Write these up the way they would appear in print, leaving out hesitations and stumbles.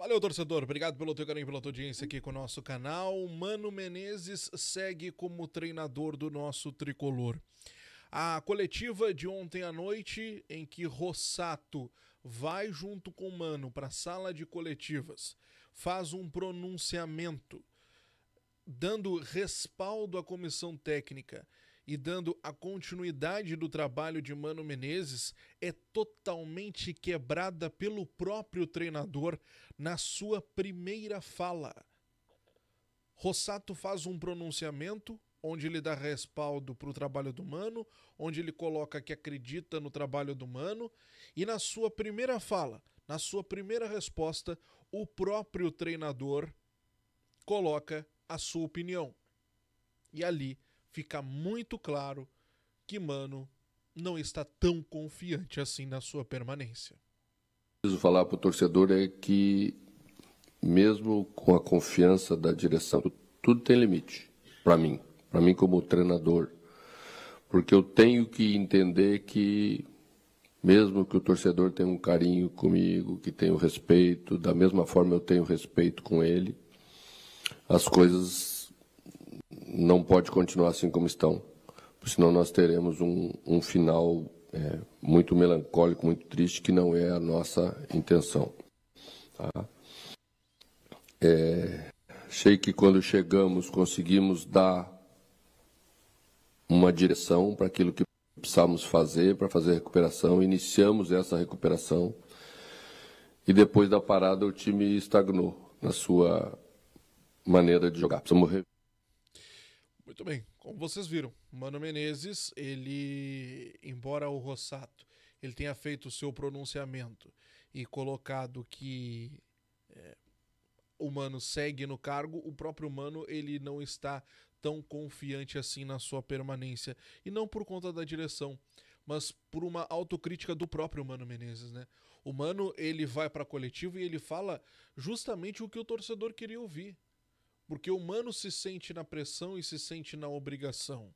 Valeu, torcedor. Obrigado pelo teu carinho, pela tua audiência aqui com o nosso canal. Mano Menezes segue como treinador do nosso tricolor. A coletiva de ontem à noite, em que Rossato vai junto com o Mano para a sala de coletivas, faz um pronunciamento, dando respaldo à comissão técnica e dando a continuidade do trabalho de Mano Menezes, é totalmente quebrada pelo próprio treinador na sua primeira fala. Rossato faz um pronunciamento onde ele dá respaldo para o trabalho do Mano, onde ele coloca que acredita no trabalho do Mano, e na sua primeira fala, na sua primeira resposta, o próprio treinador coloca a sua opinião. E ali fica muito claro que Mano não está tão confiante assim na sua permanência. Preciso falar para o torcedor é que, mesmo com a confiança da direção, tudo tem limite para mim como treinador, porque eu tenho que entender que, mesmo que o torcedor tenha um carinho comigo, que tenha o respeito, da mesma forma eu tenho respeito com ele, as coisas não podem continuar assim como estão, senão nós teremos um final muito melancólico, muito triste, que não é a nossa intenção. Tá? Achei que quando chegamos conseguimos dar uma direção para aquilo que precisávamos fazer, para fazer a recuperação, iniciamos essa recuperação e depois da parada o time estagnou na sua maneira de jogar. Muito bem, como vocês viram, Mano Menezes, ele, embora o Rossato, ele tenha feito o seu pronunciamento e colocado que o Mano segue no cargo, o próprio Mano, ele não está tão confiante assim na sua permanência, e não por conta da direção, mas por uma autocrítica do próprio Mano Menezes, né? O Mano, ele vai para a coletiva e ele fala justamente o que o torcedor queria ouvir. Porque o Mano se sente na pressão e se sente na obrigação.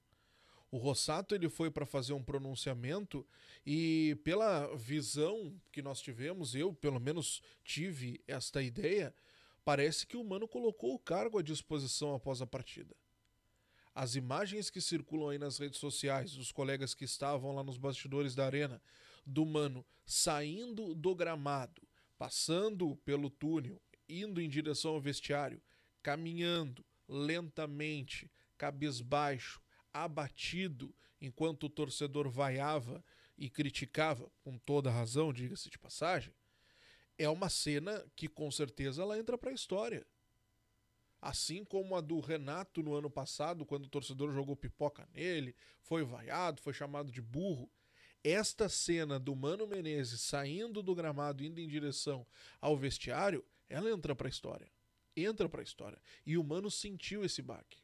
O Rossato, ele foi para fazer um pronunciamento e, pela visão que nós tivemos, eu pelo menos tive esta ideia, parece que o Mano colocou o cargo à disposição após a partida. As imagens que circulam aí nas redes sociais, dos colegas que estavam lá nos bastidores da arena, do Mano saindo do gramado, passando pelo túnel, indo em direção ao vestiário, caminhando lentamente, cabisbaixo, abatido, enquanto o torcedor vaiava e criticava, com toda razão, diga-se de passagem, é uma cena que com certeza ela entra para a história. Assim como a do Renato no ano passado, quando o torcedor jogou pipoca nele, foi vaiado, foi chamado de burro. Esta cena do Mano Menezes saindo do gramado, indo em direção ao vestiário, ela entra para a história. Entra para a história. E o Mano sentiu esse baque.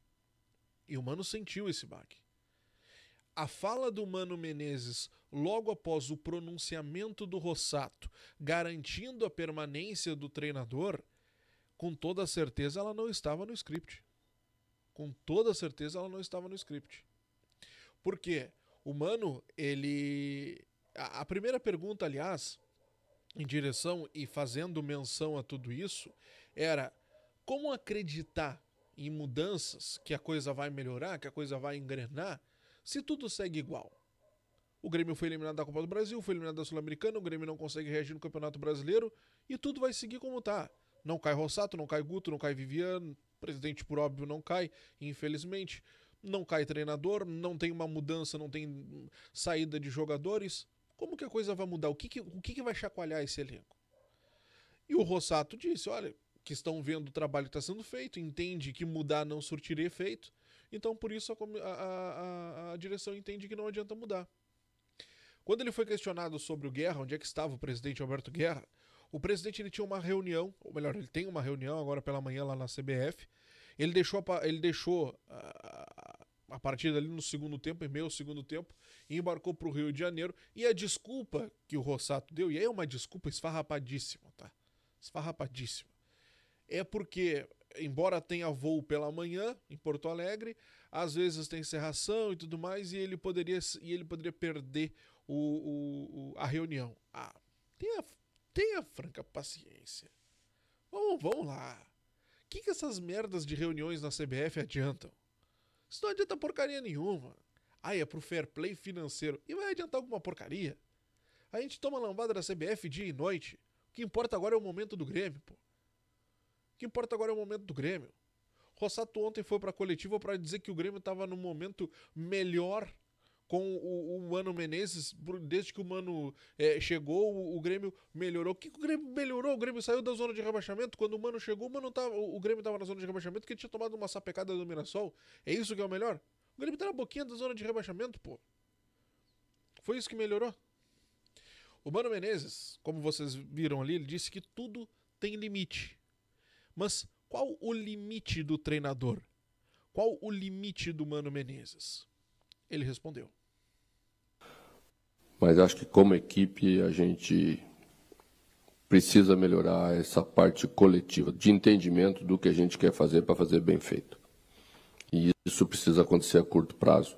A fala do Mano Menezes, logo após o pronunciamento do Rossato, garantindo a permanência do treinador, com toda certeza ela não estava no script. Por quê? O Mano, ele... A primeira pergunta, aliás, em direção e fazendo menção a tudo isso, era como acreditar em mudanças, que a coisa vai melhorar, que a coisa vai engrenar, se tudo segue igual. O Grêmio foi eliminado da Copa do Brasil, foi eliminado da Sul-Americana, o Grêmio não consegue reagir no Campeonato Brasileiro e tudo vai seguir como tá. Não cai Rossato, não cai Guto, não cai Viviano, presidente por óbvio não cai, infelizmente. Não cai treinador, não tem uma mudança, não tem saída de jogadores. Como que a coisa vai mudar? O que vai chacoalhar esse elenco? E o Rossato disse, olha, que estão vendo o trabalho que está sendo feito, entende que mudar não surtiria efeito, então por isso a direção entende que não adianta mudar. Quando ele foi questionado sobre o Guerra, onde é que estava o presidente Alberto Guerra, o presidente ele tinha uma reunião, ou melhor, ele tem uma reunião agora pela manhã lá na CBF, ele deixou a partida ali no segundo tempo, em meio ao segundo tempo, e embarcou para o Rio de Janeiro, e a desculpa que o Rossato deu, e aí é uma desculpa esfarrapadíssima, tá? Esfarrapadíssima. É porque, embora tenha voo pela manhã em Porto Alegre, às vezes tem cerração e tudo mais, e ele poderia perder a reunião. Tenha franca paciência. Vamos lá. O que essas merdas de reuniões na CBF adiantam? Isso não adianta porcaria nenhuma. É pro fair play financeiro. E vai adiantar alguma porcaria? A gente toma lambada da CBF dia e noite. O que importa agora é o momento do Grêmio, pô. O que importa agora é o momento do Grêmio. Rossato ontem foi pra coletiva pra dizer que o Grêmio tava num momento melhor com o Mano Menezes, desde que o Mano chegou, o Grêmio melhorou. O que o Grêmio melhorou? O Grêmio saiu da zona de rebaixamento. Quando o Mano chegou, o Grêmio tava na zona de rebaixamento porque tinha tomado uma sapecada do Mirassol. É isso que é o melhor? O Grêmio tá na boquinha da zona de rebaixamento, pô. Foi isso que melhorou. O Mano Menezes, como vocês viram ali, ele disse que tudo tem limite. Mas qual o limite do treinador? Qual o limite do Mano Menezes? Ele respondeu. Mas acho que como equipe a gente precisa melhorar essa parte coletiva, de entendimento do que a gente quer fazer para fazer bem feito. E isso precisa acontecer a curto prazo.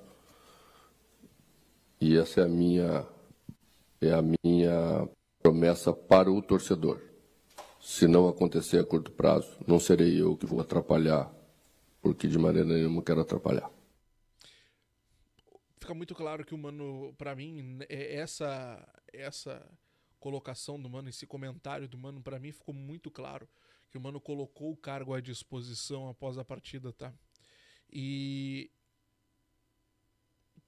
E essa é a minha promessa para o torcedor. Se não acontecer a curto prazo, não serei eu que vou atrapalhar, porque de maneira nenhuma quero atrapalhar. Fica muito claro que o Mano, pra mim, essa colocação do Mano, esse comentário do Mano, pra mim ficou muito claro que o Mano colocou o cargo à disposição após a partida, tá? E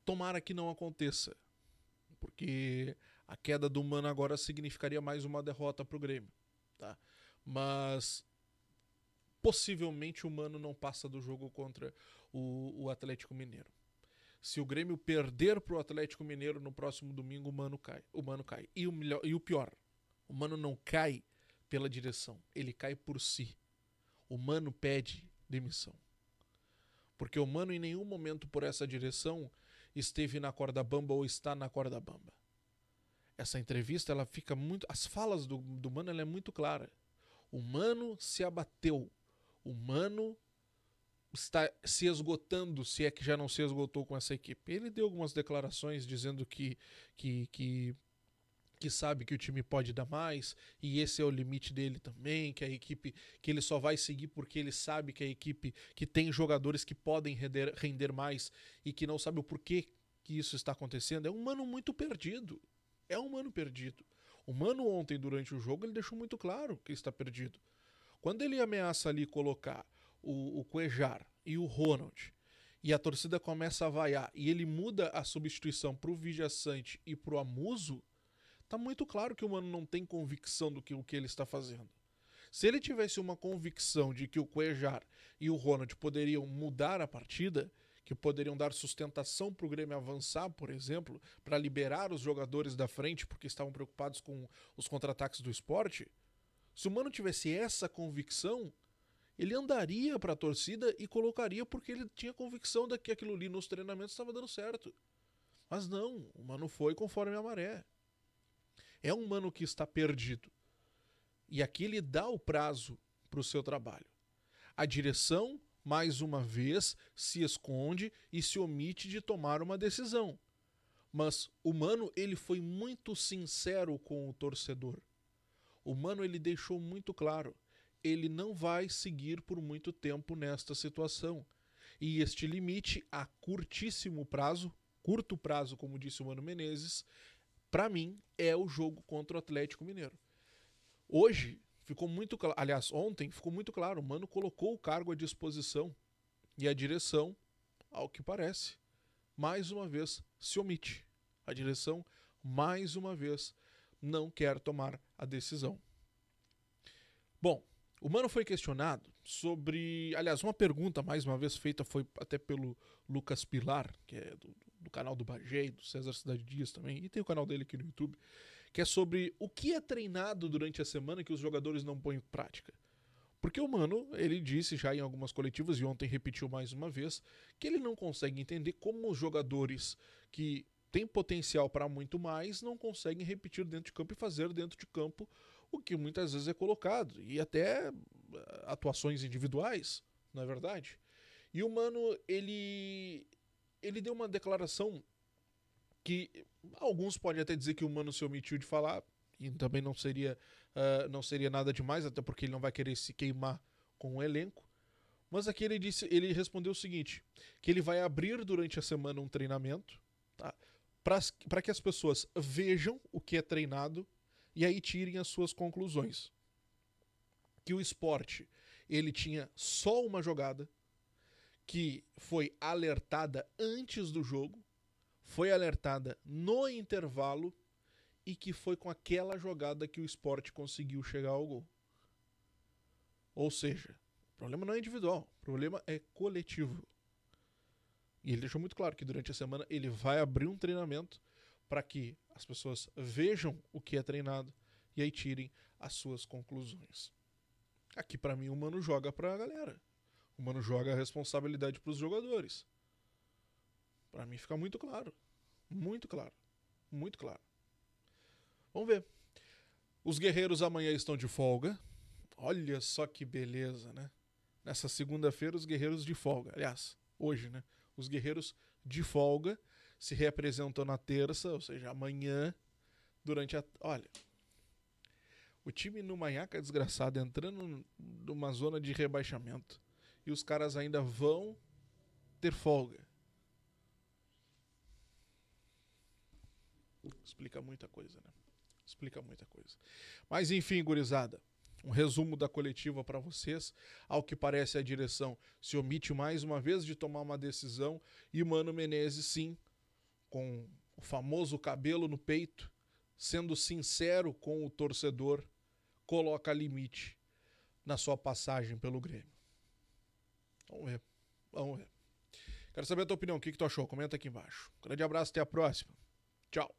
tomara que não aconteça, porque a queda do Mano agora significaria mais uma derrota pro Grêmio, tá? Mas possivelmente o Mano não passa do jogo contra o Atlético Mineiro. Se o Grêmio perder pro Atlético Mineiro no próximo domingo, o Mano cai. E o pior, o Mano não cai pela direção, ele cai por si. O Mano pede demissão. Porque o Mano em nenhum momento por essa direção esteve na corda bamba ou está na corda bamba. Essa entrevista, ela fica muito... As falas do Mano, ela é muito clara. O Mano se abateu. O Mano está se esgotando, se é que já não se esgotou com essa equipe. Ele deu algumas declarações dizendo que sabe que o time pode dar mais e esse é o limite dele também, que a equipe, que ele só vai seguir porque ele sabe que a equipe que tem jogadores que podem render mais e que não sabe o porquê que isso está acontecendo. É um Mano muito perdido. É um Mano perdido. O Mano ontem durante o jogo ele deixou muito claro que está perdido. Quando ele ameaça ali colocar o Cuejar e o Ronald, e a torcida começa a vaiar, e ele muda a substituição pro Vijaçante e pro Amuso, tá muito claro que o Mano não tem convicção do que o que ele está fazendo. Se ele tivesse uma convicção de que o Cuejar e o Ronald poderiam mudar a partida, que poderiam dar sustentação pro Grêmio avançar, por exemplo, para liberar os jogadores da frente porque estavam preocupados com os contra-ataques do Sport, se o Mano tivesse essa convicção, ele andaria para a torcida e colocaria porque ele tinha convicção de que aquilo ali nos treinamentos estava dando certo. Mas não, o Mano foi conforme a maré. É um Mano que está perdido. E aqui ele dá o prazo para o seu trabalho. A direção, mais uma vez, se esconde e se omite de tomar uma decisão. Mas o Mano, ele foi muito sincero com o torcedor. O Mano, ele deixou muito claro. Ele não vai seguir por muito tempo nesta situação. E este limite a curtíssimo prazo, curto prazo, como disse o Mano Menezes, para mim é o jogo contra o Atlético Mineiro. Hoje ficou muito claro, aliás, ontem ficou muito claro, o Mano colocou o cargo à disposição e a direção, ao que parece, mais uma vez se omite. A direção, mais uma vez, não quer tomar a decisão. Bom, o Mano foi questionado sobre... Aliás, uma pergunta, mais uma vez, feita foi até pelo Lucas Pilar, que é do canal do Bagé, do César Cidade Dias também, e tem o canal dele aqui no YouTube, que é sobre o que é treinado durante a semana que os jogadores não põem em prática. Porque o Mano, ele disse já em algumas coletivas, e ontem repetiu mais uma vez, que ele não consegue entender como os jogadores que têm potencial para muito mais não conseguem repetir dentro de campo e fazer dentro de campo o que muitas vezes é colocado, e até atuações individuais, não é verdade? E o Mano, ele deu uma declaração que alguns podem até dizer que o Mano se omitiu de falar, e também não seria nada demais, até porque ele não vai querer se queimar com o elenco. Mas aqui ele respondeu o seguinte, que ele vai abrir durante a semana um treinamento, tá? Para que as pessoas vejam o que é treinado e aí tirem as suas conclusões. Que o Sport, ele tinha só uma jogada que foi alertada antes do jogo, foi alertada no intervalo e que foi com aquela jogada que o Sport conseguiu chegar ao gol. Ou seja, o problema não é individual, o problema é coletivo. E ele deixou muito claro que durante a semana ele vai abrir um treinamento para que as pessoas vejam o que é treinado e aí tirem as suas conclusões. Aqui para mim o Mano joga para a galera. O Mano joga a responsabilidade para os jogadores. Para mim fica muito claro. Muito claro. Muito claro. Vamos ver. Os guerreiros amanhã estão de folga. Olha só que beleza, né? Nessa segunda-feira os guerreiros de folga. Aliás, hoje, né? Os guerreiros de folga se reapresentam na terça, ou seja, amanhã, durante a... Olha, o time no Manhaca desgraçado entrando numa zona de rebaixamento e os caras ainda vão ter folga. Explica muita coisa, né? Explica muita coisa. Mas enfim, gurizada, um resumo da coletiva para vocês. Ao que parece, a direção se omite mais uma vez de tomar uma decisão e o Mano Menezes, sim, com o famoso cabelo no peito, sendo sincero com o torcedor, coloca limite na sua passagem pelo Grêmio. Vamos ver. Vamos ver. Quero saber a tua opinião. O que tu achou? Comenta aqui embaixo. Grande abraço, até a próxima. Tchau.